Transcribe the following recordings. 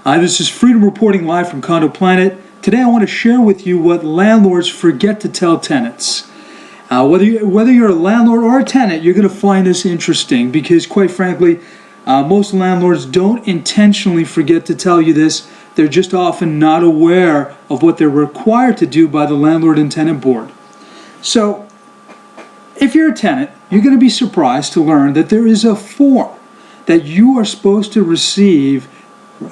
This is Freedom Reporting live from Condo Planet. Today I want to share with you what landlords forget to tell tenants. Whether you're a landlord or a tenant, you're going to find this interesting because, quite frankly, most landlords don't intentionally forget to tell you this. They're just often not aware of what they're required to do by the Landlord and Tenant Board. So, if you're a tenant, you're going to be surprised to learn that there is a form that you are supposed to receive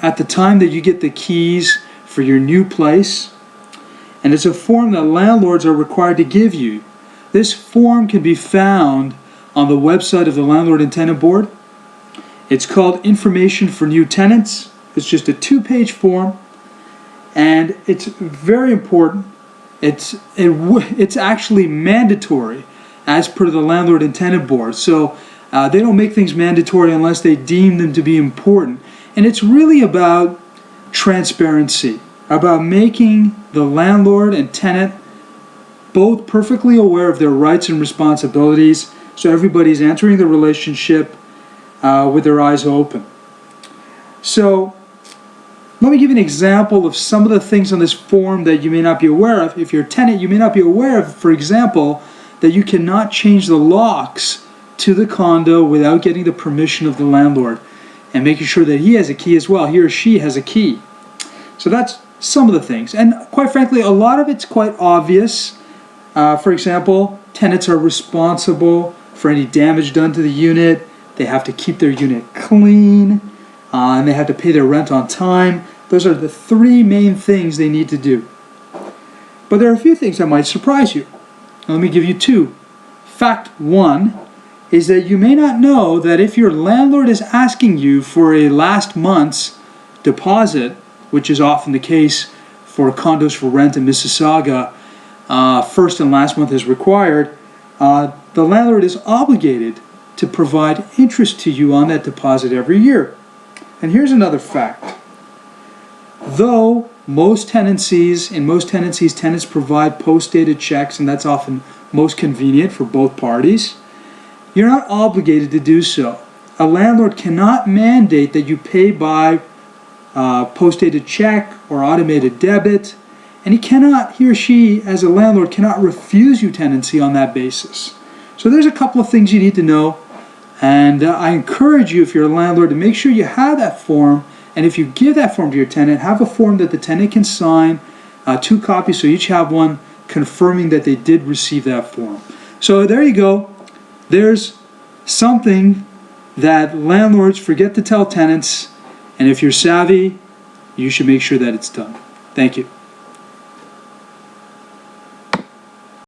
at the time that you get the keys for your new place. And it's a form that landlords are required to give you. This form can be found on the website of the Landlord and Tenant Board. It's called Information for New Tenants. It's just a 2-page form, and it's very important. It's actually mandatory as per the Landlord and Tenant Board. So they don't make things mandatory unless they deem them to be important. And it's really about transparency, about making the landlord and tenant both perfectly aware of their rights and responsibilities, so everybody's entering the relationship with their eyes open. So let me give you an example of some of the things on this form that you may not be aware of. If you're a tenant, you may not be aware of, for example, that you cannot change the locks to the condo without getting the permission of the landlord and making sure that he has a key as well, he or she has a key. So that's some of the things. And quite frankly, a lot of it's quite obvious. For example, tenants are responsible for any damage done to the unit. They have to keep their unit clean, and they have to pay their rent on time. Those are the 3 main things they need to do. But there are a few things that might surprise you. Now, let me give you 2. Fact 1 is that you may not know that if your landlord is asking you for a last month's deposit, which is often the case for condos for rent in Mississauga, first and last month is required, the landlord is obligated to provide interest to you on that deposit every year. And here's another fact. Though in most tenancies, tenants provide postdated checks, and that's often most convenient for both parties, you're not obligated to do so. A landlord cannot mandate that you pay by postdated check or automated debit, and he or she as a landlord cannot refuse you tenancy on that basis. So there's a couple of things you need to know, and I encourage you, if you're a landlord, to make sure you have that form, and if you give that form to your tenant, have a form that the tenant can sign, 2 copies, so each have one, confirming that they did receive that form. So there you go. There's something that landlords forget to tell tenants, and if you're savvy, you should make sure that it's done. Thank you.